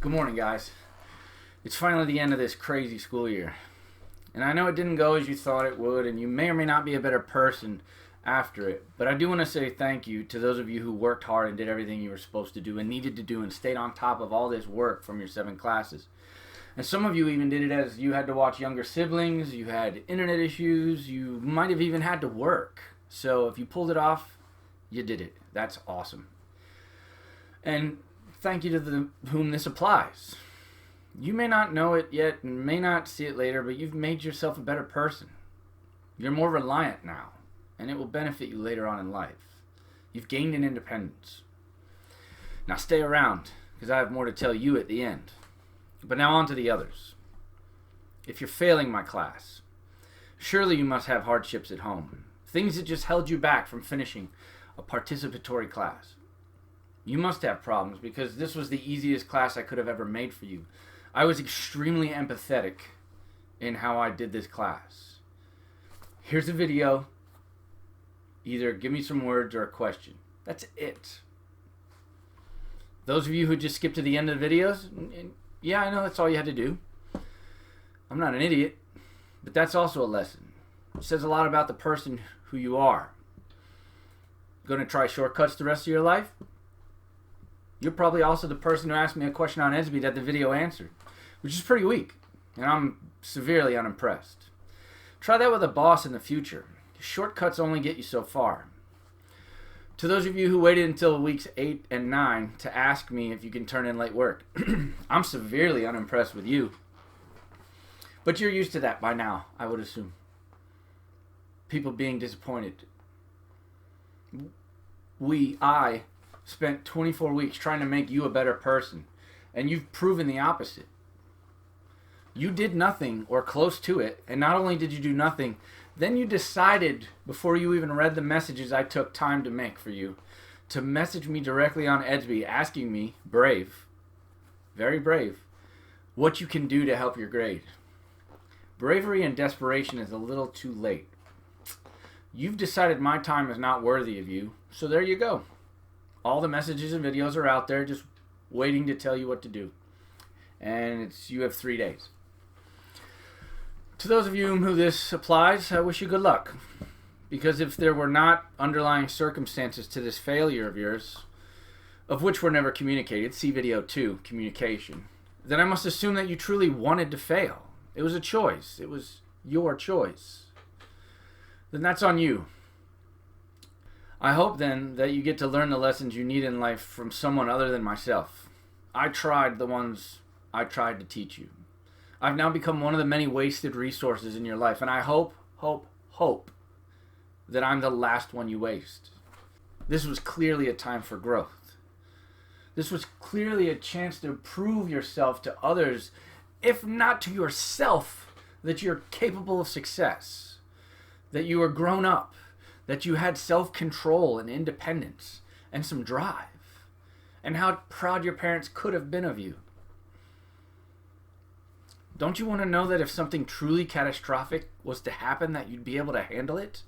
Good morning, guys. It's finally the end of this crazy school year. And I know it didn't go as you thought it would, and you may or may not be a better person after it. But I do want to say thank you to those of you who worked hard and did everything you were supposed to do and needed to do and stayed on top of all this work from your 7 classes. And some of you even did it as you had to watch younger siblings, you had internet issues, you might have even had to work. So if you pulled it off, you did it. That's awesome. And thank you to whom this applies. You may not know it yet and may not see it later, but you've made yourself a better person. You're more reliant now, and it will benefit you later on in life. You've gained an independence. Now stay around, because I have more to tell you at the end. But now on to the others. If you're failing my class, surely you must have hardships at home. Things that just held you back from finishing a participatory class. You must have problems because this was the easiest class I could have ever made for you. I was extremely empathetic in how I did this class. Here's a video. Either give me some words or a question. That's it. Those of you who just skip to the end of the videos, yeah, I know that's all you had to do. I'm not an idiot, but that's also a lesson. It says a lot about the person who you are. Going to try shortcuts the rest of your life? You're probably also the person who asked me a question on Esby that the video answered, which is pretty weak, and I'm severely unimpressed. Try that with a boss in the future. Shortcuts only get you so far. To those of you who waited until weeks 8 and 9 to ask me if you can turn in late work, I'm severely unimpressed with you. But you're used to that by now, I would assume. People being disappointed. I spent 24 weeks trying to make you a better person, and you've proven the opposite. You did nothing or close to it, and not only did you do nothing, then you decided, before you even read the messages I took time to make for you, to message me directly on Edsby asking me, brave, very brave, what you can do to help your grade. Bravery and desperation is a little too late. You've decided my time is not worthy of you, so there you go. All the messages and videos are out there just waiting to tell you what to do. And you have 3 days. To those of you who this applies, I wish you good luck. Because if there were not underlying circumstances to this failure of yours, of which were never communicated, see video 2, communication, then I must assume that you truly wanted to fail. It was a choice. It was your choice. Then that's on you. I hope then that you get to learn the lessons you need in life from someone other than myself. I tried the ones I tried to teach you. I've now become one of the many wasted resources in your life, and I hope that I'm the last one you waste. This was clearly a time for growth. This was clearly a chance to prove yourself to others, if not to yourself, that you're capable of success, that you are grown up, that you had self-control and independence and some drive, and how proud your parents could have been of you. Don't you want to know that if something truly catastrophic was to happen, that you'd be able to handle it?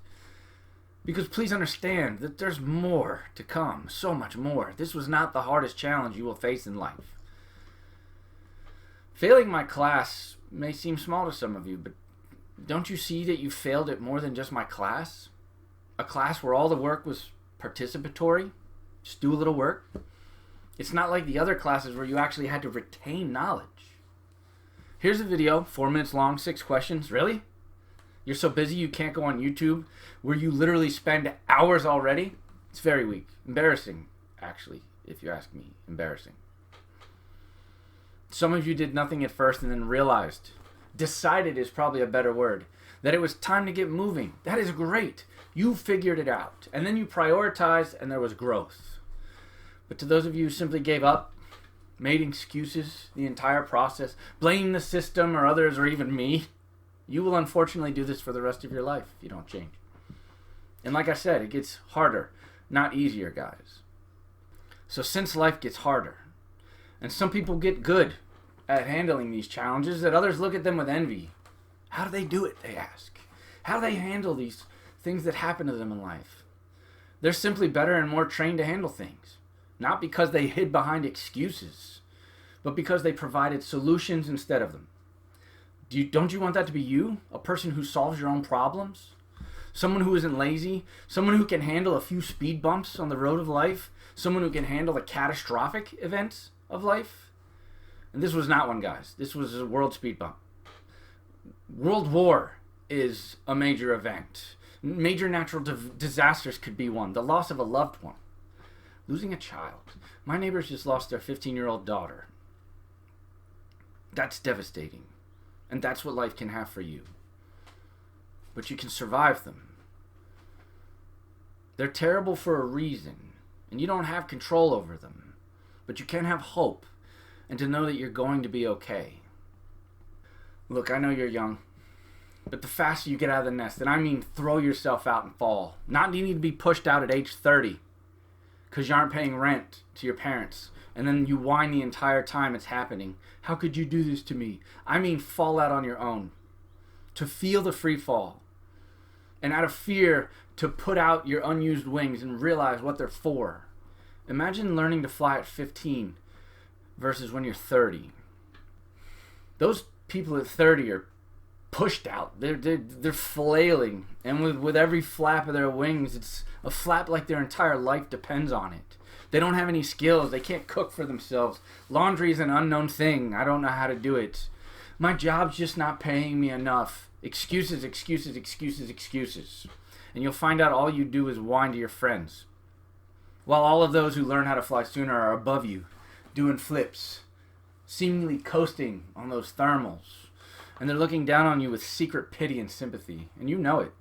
Because please understand that there's more to come, so much more. This was not the hardest challenge you will face in life. Failing my class may seem small to some of you, but don't you see that you failed at more than just my class? A class where all the work was participatory, just do a little work. It's not like the other classes where you actually had to retain knowledge. Here's a video, 4 minutes long, 6 questions. Really? You're so busy you can't go on YouTube where you literally spend hours already? It's very weak. Embarrassing, actually, if you ask me. Embarrassing. Some of you did nothing at first and then realized, decided is probably a better word, that it was time to get moving. That is great. You figured it out. And then you prioritized and there was growth. But to those of you who simply gave up, made excuses the entire process, blamed the system or others or even me, you will unfortunately do this for the rest of your life if you don't change. And like I said, it gets harder, not easier, guys. So since life gets harder, and some people get good at handling these challenges, that others look at them with envy. How do they do it, they ask. How do they handle these things that happen to them in life? They're simply better and more trained to handle things. Not because they hid behind excuses, but because they provided solutions instead of them. Don't you want that to be you? A person who solves your own problems? Someone who isn't lazy? Someone who can handle a few speed bumps on the road of life? Someone who can handle the catastrophic events of life? And this was not one, guys. This was a world speed bump. World war is a major event. Major natural disasters could be one. The loss of a loved one. Losing a child. My neighbors just lost their 15-year-old daughter. That's devastating. And that's what life can have for you. But you can survive them. They're terrible for a reason. And you don't have control over them. But you can have hope. And to know that you're going to be okay. Look, I know you're young. But the faster you get out of the nest, and I mean throw yourself out and fall. Not needing to be pushed out at age 30. Because you aren't paying rent to your parents. And then you whine the entire time it's happening. How could you do this to me? I mean fall out on your own. To feel the free fall. And out of fear, to put out your unused wings and realize what they're for. Imagine learning to fly at 15 versus when you're 30. Those people at 30 are pushed out. They're flailing. And with every flap of their wings, it's a flap like their entire life depends on it. They don't have any skills. They can't cook for themselves. Laundry is an unknown thing. I don't know how to do it. My job's just not paying me enough. Excuses, excuses, excuses, excuses. And you'll find out all you do is whine to your friends. While all of those who learn how to fly sooner are above you, doing flips, seemingly coasting on those thermals. And they're looking down on you with secret pity and sympathy. And you know it.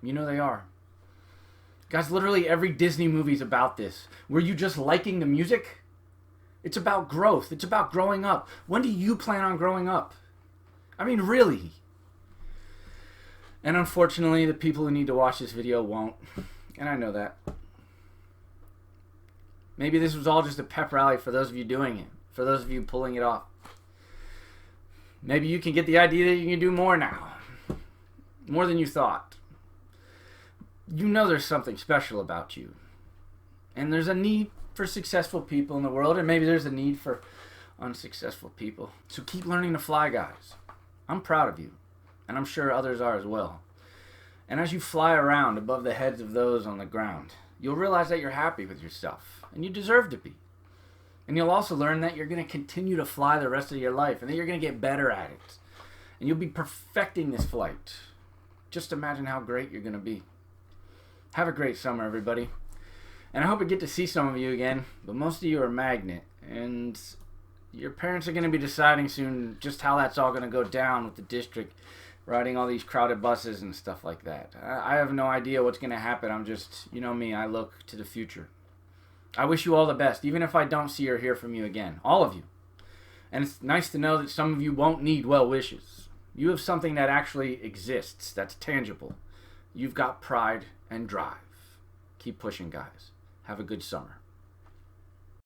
You know they are. Guys, literally every Disney movie's about this. Were you just liking the music? It's about growth. It's about growing up. When do you plan on growing up? I mean, really. And unfortunately, the people who need to watch this video won't. And I know that. Maybe this was all just a pep rally for those of you doing it. For those of you pulling it off. Maybe you can get the idea that you can do more now. More than you thought. You know there's something special about you. And there's a need for successful people in the world. And maybe there's a need for unsuccessful people. So keep learning to fly, guys. I'm proud of you. And I'm sure others are as well. And as you fly around above the heads of those on the ground, you'll realize that you're happy with yourself. And you deserve to be. And you'll also learn that you're going to continue to fly the rest of your life. And that you're going to get better at it. And you'll be perfecting this flight. Just imagine how great you're going to be. Have a great summer, everybody. And I hope I get to see some of you again. But most of you are magnet. And your parents are going to be deciding soon just how that's all going to go down with the district. Riding all these crowded buses and stuff like that. I have no idea what's going to happen. I'm just, you know me, I look to the future. I wish you all the best, even if I don't see or hear from you again. All of you. And it's nice to know that some of you won't need well wishes. You have something that actually exists, that's tangible. You've got pride and drive. Keep pushing, guys. Have a good summer.